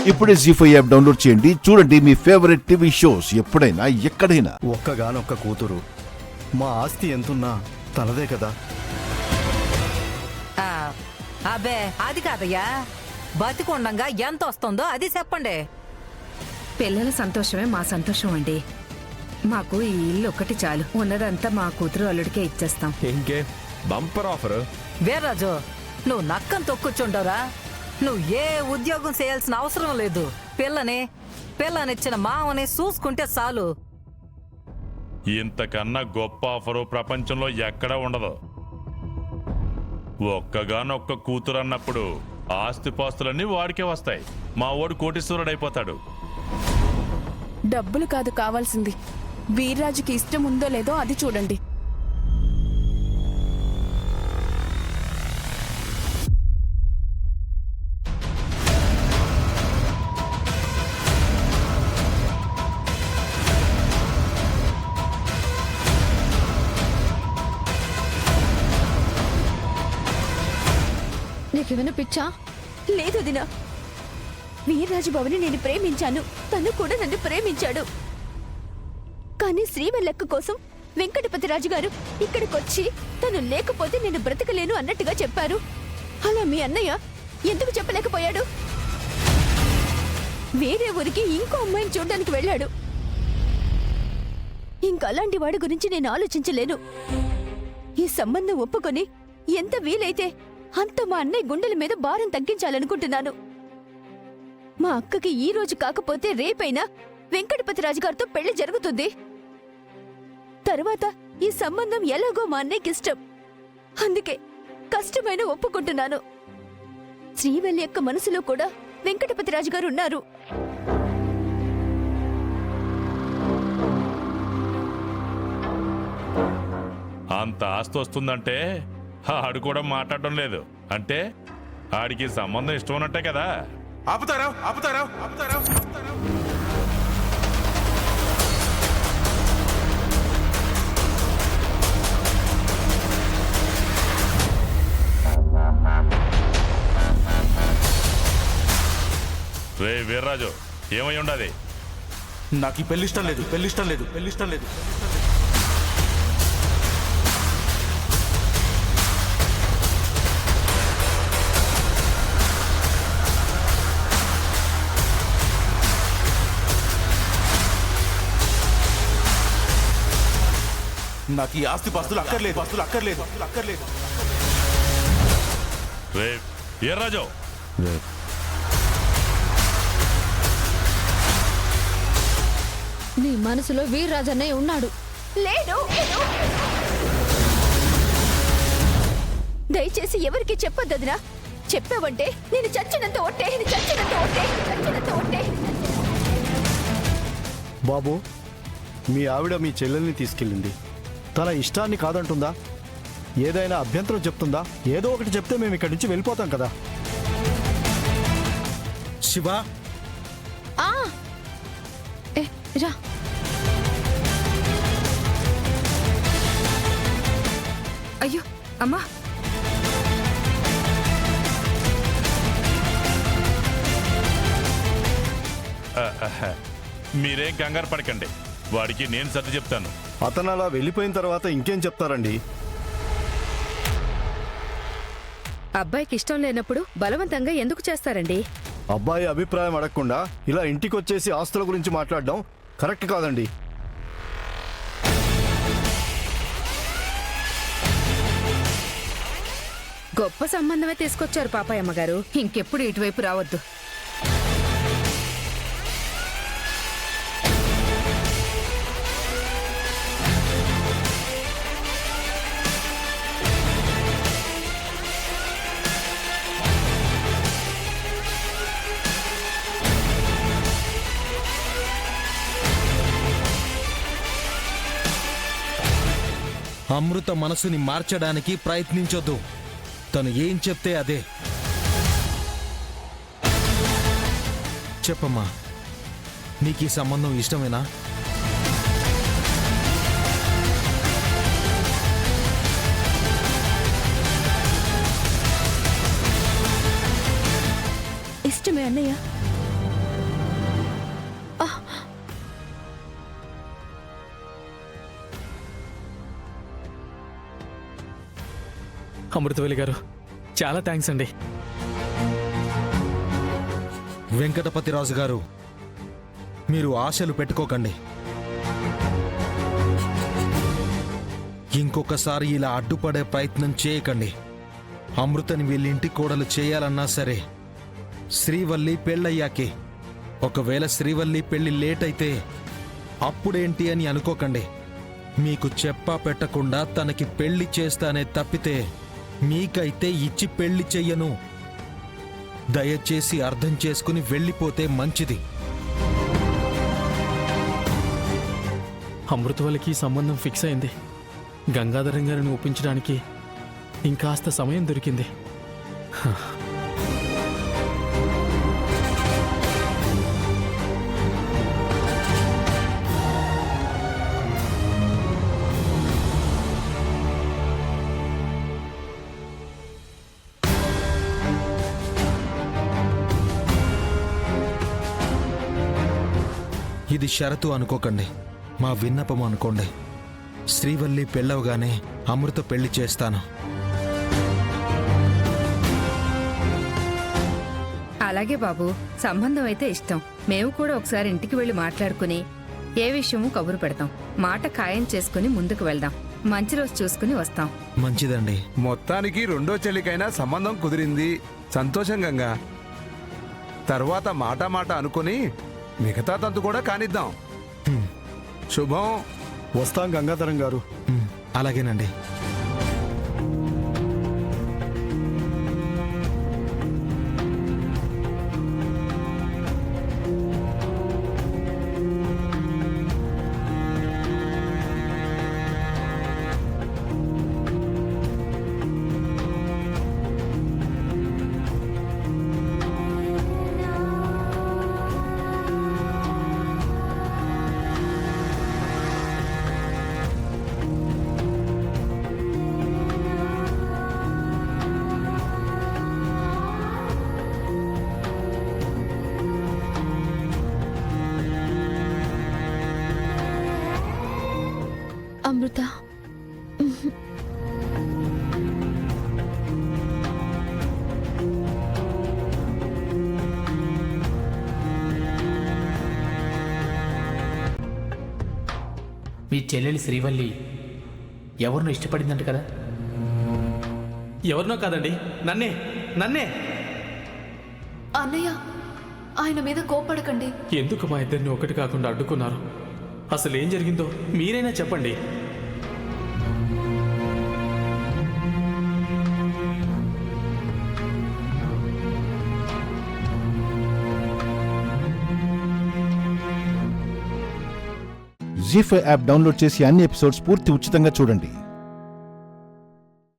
ఇప్పుడే జీ5 app download చేయండి. చూడండి మీ ఫేవరెట్ టీవీ షోస్ ఎప్పుడైనా ఎక్కడైనా. ఒక్కగానొక్క కూతురు, మా ఆస్తి ఎంతున్నా తనదే కదా. అబ్బే అది కాదయ్యా, బతికుండంగా ఎంత వస్తుందో అది చెప్పండి. పిల్లల సంతోషమే మా సంతోషం అండి. మాకు ఈ ఇల్లు ఒక్కటి చాలు. ఉన్నదంతా మా కూతురు అల్లుడికే ఇచ్చేస్తాం. ఇంకే బంపర్ ఆఫర్. వీర్రాజు, నువ్వు నక్కం తొక్కుచుండవురా. నువ్వు ఏ ఉద్యోగం చేయాల్సిన అవసరం లేదు. పిల్లనిచ్చిన మామని చూసుకుంటే చాలు. ఇంతకన్నా గొప్ప ఆఫరు ప్రపంచంలో ఎక్కడా ఉండదు. ఒక్కగానొక్క కూతురు అన్నప్పుడు ఆస్తిపాస్తులన్నీ వాడికే వస్తాయి. మా వాడు కోటీశ్వరుడైపోతాడు. డబ్బులు కాదు కావాల్సింది, వీర్రాజుకి ఇష్టం ఉందో లేదో అది చూడండి. నీకేమైనా పిచ్చా? లేదు దినా, వీర్రాజు బాబుని నేను ప్రేమించాను, తను కూడా నన్ను ప్రేమించాడు. కానీ శ్రీవల్లక్క కోసం వెంకటపతి రాజు గారు ఇక్కడికొచ్చి తను లేకపోతే నేను బ్రతకలేను అన్నట్టుగా చెప్పారు. అలా మీ అన్నయ్య ఎందుకు చెప్పలేకపోయాడు? వేరే ఊరికి ఇంకో అమ్మాయిని చూడడానికి వెళ్ళాడు. ఇంకలాంటి వాడి గురించి నేను ఆలోచించలేను. ఈ సంబంధం ఒప్పుకొని ఎంత వీలైతే అంత మా అన్నయ్య గుండెల మీద భారం తగ్గించాలనుకుంటున్నాను. మా అక్కకి ఈ రోజు కాకపోతే రేపైనా వెంకటపతి రాజు గారితో పెళ్లి జరుగుతుంది. తర్వాత ఈ సంబంధం ఎలాగో మా అన్నయ్యకి ఇష్టం. అందుకే కష్టమైన ఒప్పుకుంటున్నాను. శ్రీవల్లి యొక్క మనసులో కూడా వెంకటపతి రాజు గారు ఉన్నారు. అంత ఆస్తి వస్తుందంటే ఆడు కూడా మాట్లాడడం లేదు అంటే ఆడికి సంబంధం ఇష్టం ఉన్నట్టే కదా. ఆపుతారా ఆపుతారా ఆపుతారా రే వీర్రాజు, ఏమై ఉండదు? నాకు ఈ పెళ్లిష్టం లేదు, పెళ్లిష్టం లేదు, పెళ్లిష్టం లేదు. నాకు ఈ ఆస్తి పాస్తులు అక్కర్లేదు, పాస్తులు అక్కర్లేదు, అక్కర్లేదు. రే వీర్రాజు, నీ మనసులో వీర్రాజు అన్నయ్య ఉన్నాడు. లేడు. దయచేసి ఎవరికి చెప్పొద్దదినా. చెప్పావంటే నేను చచ్చినంత ఒట్టే, చచ్చినంత ఒట్టే, చచ్చినంత ఒట్టే. బాబు, మీ ఆవిడ మీ చెల్లెల్ని తీసుకెళ్ళింది. తన ఇష్టాన్ని కాదంటుందా? ఏదైనా అభ్యంతరం చెప్తుందా? ఏదో ఒకటి చెప్తే మేము ఇక్కడి నుంచి వెళ్ళిపోతాం కదా. శివ, రా. అయ్యో అమ్మా, మీరేం కంగారు పడకండి. వాడికి నేను సర్ది చెప్తాను. అతను అలా వెళ్ళిపోయిన తర్వాత ఇంకేం చెప్తారండి? అబ్బాయికి ఇష్టం లేనప్పుడు బలవంతంగా ఎందుకు చేస్తారండి? అబ్బాయి అభిప్రాయం అడగకుండా ఇలా ఇంటికొచ్చేసి ఆస్తుల గురించి మాట్లాడడం కరెక్ట్ కాదండి. గొప్ప సంబంధమే తీసుకొచ్చారు పాపాయమ్మ గారు. ఇంకెప్పుడు ఇటువైపు రావద్దు. అమృత మనసుని మార్చడానికి ప్రయత్నించొద్దు. తను ఏం చెప్తే అదే. చెప్పమ్మా, నీకు ఈ సంబంధం ఇష్టమేనా? ఇష్టమే అన్నయ్య. అమృతవల్లి గారు చాలా థ్యాంక్స్ అండి. వెంకటపతిరాజు గారు, మీరు ఆశలు పెట్టుకోకండి. ఇంకొకసారి ఇలా అడ్డుపడే ప్రయత్నం చేయకండి. అమృతని వీళ్ళింటి కోడలు చేయాలన్నా సరే శ్రీవల్లి పెళ్ళయ్యాకే. ఒకవేళ శ్రీవల్లి పెళ్లి లేట్ అయితే అప్పుడేంటి అని అనుకోకండి. మీకు చెప్పా పెట్టకుండా తనకి పెళ్లి చేస్తానే తప్పితే మీకైతే ఇచ్చి పెళ్లి చెయ్యను. దయచేసి అర్థం చేసుకుని వెళ్ళిపోతే మంచిది. అమృతవల్లికి సంబంధం ఫిక్స్ అయింది. గంగాధరం గారిని ఒప్పించడానికి ఇంకాస్త సమయం దొరికింది. ఇది షరతు అనుకోకండి, మా విన్నపం అనుకోండి. శ్రీవల్లి పెళ్ళవగానే అమృత పెళ్లి చేస్తాను. అలాగే బాబు, సంబంధం అయితే ఇష్టం. మేము కూడా ఒకసారి ఇంటికి వెళ్ళి మాట్లాడుకుని ఏ విషయమూ కబురు పెడతాం. మాట ఖాయం చేసుకుని ముందుకు వెళ్దాం. మంచి రోజు చూసుకుని వస్తాం. మంచిదండి. మొత్తానికి రెండో చెల్లికైనా సంబంధం కుదిరింది. సంతోషంగా తర్వాత మాట అనుకుని మిగతా తంతు కూడా కానిద్దాం. శుభం. వస్తాం గంగాధరం గారు. అలాగేనండి. అమృత, మీ చెల్లెలి శ్రీవల్లి ఎవరినో ఇష్టపడిందంట కదా? ఎవరినో కాదండి, నన్నే. అన్నయ్య, ఆయన మీద కోపడకండి. ఎందుకు మా ఇద్దరిని ఒకటి కాకుండా అడ్డుకున్నారు? అసలు ఏం జరిగిందో మీరైనా చెప్పండి. జీ5 యాప్ డౌన్లోడ్ చేసి అన్ని ఎపిసోడ్స్ పూర్తి ఉచితంగా చూడండి.